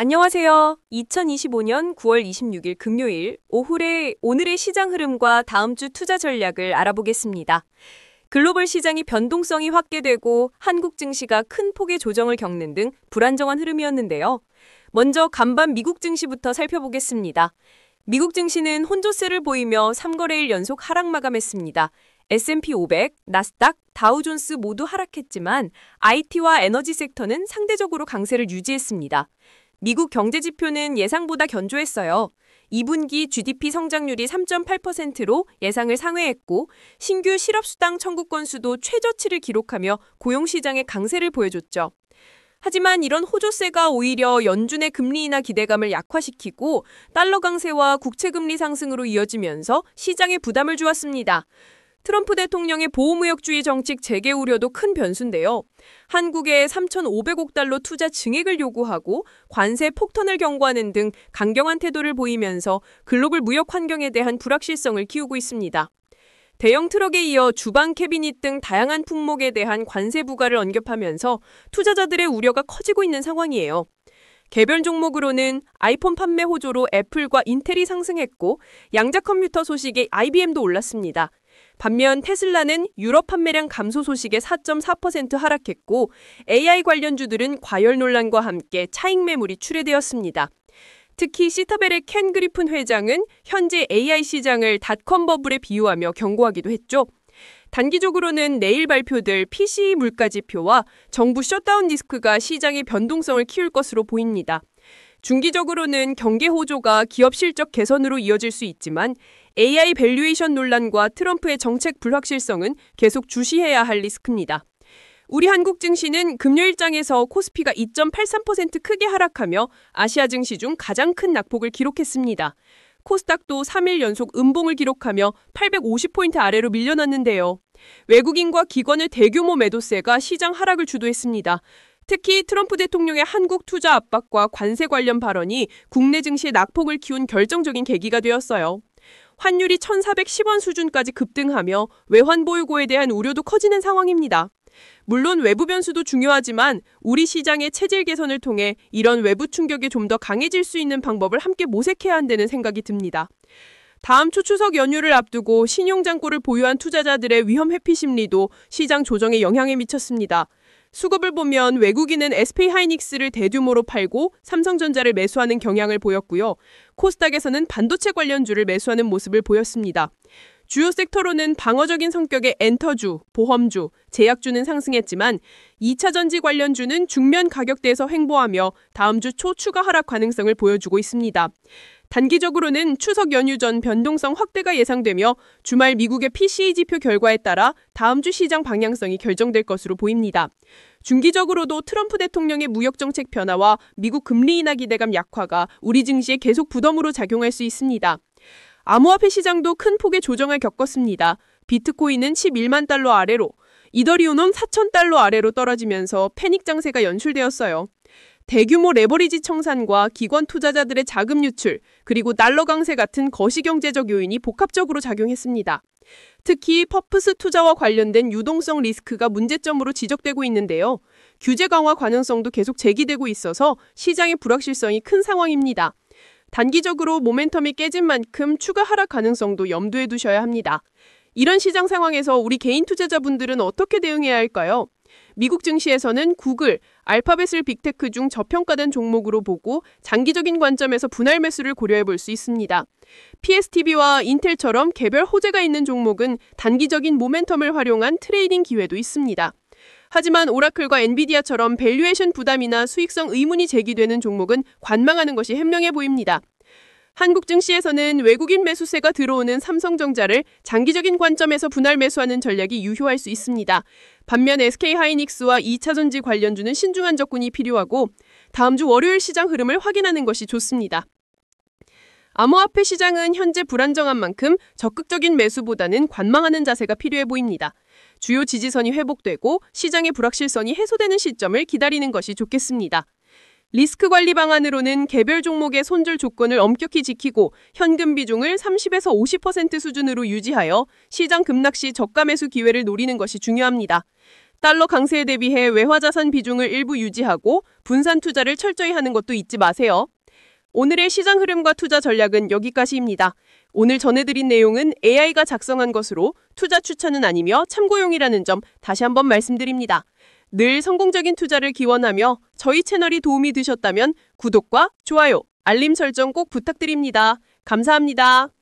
안녕하세요. 2025년 9월 26일 금요일 오늘의 시장 흐름과 다음 주 투자 전략을 알아보겠습니다. 글로벌 시장이 변동성이 확대되고 한국 증시가 큰 폭의 조정을 겪는 등 불안정한 흐름이었는데요. 먼저 간밤 미국 증시부터 살펴보겠습니다. 미국 증시는 혼조세를 보이며 3거래일 연속 하락 마감했습니다. S&P 500, 나스닥, 다우존스 모두 하락했지만 IT와 에너지 섹터는 상대적으로 강세를 유지했습니다. 미국 경제 지표는 예상보다 견조했어요. 2분기 GDP 성장률이 3.8%로 예상을 상회했고 신규 실업수당 청구 건수도 최저치를 기록하며 고용시장의 강세를 보여줬죠. 하지만 이런 호조세가 오히려 연준의 금리 인하 기대감을 약화시키고 달러 강세와 국채금리 상승으로 이어지면서 시장에 부담을 주었습니다. 트럼프 대통령의 보호무역주의 정책 재개 우려도 큰 변수인데요. 한국에 3,500억 달러 투자 증액을 요구하고 관세 폭턴을 경고하는 등 강경한 태도를 보이면서 글로벌 무역 환경에 대한 불확실성을 키우고 있습니다. 대형 트럭에 이어 주방 캐비닛 등 다양한 품목에 대한 관세 부과를 언급하면서 투자자들의 우려가 커지고 있는 상황이에요. 개별 종목으로는 아이폰 판매 호조로 애플과 인텔이 상승했고 양자 컴퓨터 소식에 IBM도 올랐습니다. 반면 테슬라는 유럽 판매량 감소 소식에 4.4% 하락했고 AI 관련주들은 과열 논란과 함께 차익 매물이 출회되었습니다. 특히 시타벨의 켄 그리픈 회장은 현재 AI 시장을 닷컴 버블에 비유하며 경고하기도 했죠. 단기적으로는 내일 발표될 PCE 물가지표와 정부 셧다운 리스크가 시장의 변동성을 키울 것으로 보입니다. 중기적으로는 경계 호조가 기업 실적 개선으로 이어질 수 있지만 AI 밸류에이션 논란과 트럼프의 정책 불확실성은 계속 주시해야 할 리스크입니다. 우리 한국 증시는 금요일장에서 코스피가 2.83% 크게 하락하며 아시아 증시 중 가장 큰 낙폭을 기록했습니다. 코스닥도 3일 연속 음봉을 기록하며 850포인트 아래로 밀려났는데요. 외국인과 기관의 대규모 매도세가 시장 하락을 주도했습니다. 특히 트럼프 대통령의 한국 투자 압박과 관세 관련 발언이 국내 증시의 낙폭을 키운 결정적인 계기가 되었어요. 환율이 1,410원 수준까지 급등하며 외환 보유고에 대한 우려도 커지는 상황입니다. 물론 외부 변수도 중요하지만 우리 시장의 체질 개선을 통해 이런 외부 충격이 좀 더 강해질 수 있는 방법을 함께 모색해야 한다는 생각이 듭니다. 다음 주 추석 연휴를 앞두고 신용장고를 보유한 투자자들의 위험 회피 심리도 시장 조정에 영향을 미쳤습니다. 수급을 보면 외국인은 SK하이닉스를 대규모로 팔고 삼성전자를 매수하는 경향을 보였고요. 코스닥에서는 반도체 관련주를 매수하는 모습을 보였습니다. 주요 섹터로는 방어적인 성격의 엔터주, 보험주, 제약주는 상승했지만 2차전지 관련주는 중면 가격대에서 횡보하며 다음 주 초 추가 하락 가능성을 보여주고 있습니다. 단기적으로는 추석 연휴 전 변동성 확대가 예상되며 주말 미국의 PCE 지표 결과에 따라 다음 주 시장 방향성이 결정될 것으로 보입니다. 중기적으로도 트럼프 대통령의 무역정책 변화와 미국 금리 인하 기대감 약화가 우리 증시에 계속 부담으로 작용할 수 있습니다. 암호화폐 시장도 큰 폭의 조정을 겪었습니다. 비트코인은 11만 달러 아래로, 이더리움은 4,000달러 아래로 떨어지면서 패닉 장세가 연출되었어요. 대규모 레버리지 청산과 기관 투자자들의 자금 유출, 그리고 달러 강세 같은 거시경제적 요인이 복합적으로 작용했습니다. 특히 퍼프스 투자와 관련된 유동성 리스크가 문제점으로 지적되고 있는데요. 규제 강화 가능성도 계속 제기되고 있어서 시장의 불확실성이 큰 상황입니다. 단기적으로 모멘텀이 깨진 만큼 추가 하락 가능성도 염두에 두셔야 합니다. 이런 시장 상황에서 우리 개인 투자자분들은 어떻게 대응해야 할까요? 미국 증시에서는 구글, 알파벳을 빅테크 중 저평가된 종목으로 보고 장기적인 관점에서 분할 매수를 고려해 볼 수 있습니다. PSTV와 인텔처럼 개별 호재가 있는 종목은 단기적인 모멘텀을 활용한 트레이딩 기회도 있습니다. 하지만 오라클과 엔비디아처럼 밸류에이션 부담이나 수익성 의문이 제기되는 종목은 관망하는 것이 현명해 보입니다. 한국 증시에서는 외국인 매수세가 들어오는 삼성전자를 장기적인 관점에서 분할 매수하는 전략이 유효할 수 있습니다. 반면 SK하이닉스와 2차전지 관련주는 신중한 접근이 필요하고 다음 주 월요일 시장 흐름을 확인하는 것이 좋습니다. 암호화폐 시장은 현재 불안정한 만큼 적극적인 매수보다는 관망하는 자세가 필요해 보입니다. 주요 지지선이 회복되고 시장의 불확실성이 해소되는 시점을 기다리는 것이 좋겠습니다. 리스크 관리 방안으로는 개별 종목의 손절 조건을 엄격히 지키고 현금 비중을 30에서 50% 수준으로 유지하여 시장 급락 시 저가 매수 기회를 노리는 것이 중요합니다. 달러 강세에 대비해 외화자산 비중을 일부 유지하고 분산 투자를 철저히 하는 것도 잊지 마세요. 오늘의 시장 흐름과 투자 전략은 여기까지입니다. 오늘 전해드린 내용은 AI가 작성한 것으로 투자 추천은 아니며 참고용이라는 점 다시 한번 말씀드립니다. 늘 성공적인 투자를 기원하며 저희 채널이 도움이 되셨다면 구독과 좋아요, 알림 설정 꼭 부탁드립니다. 감사합니다.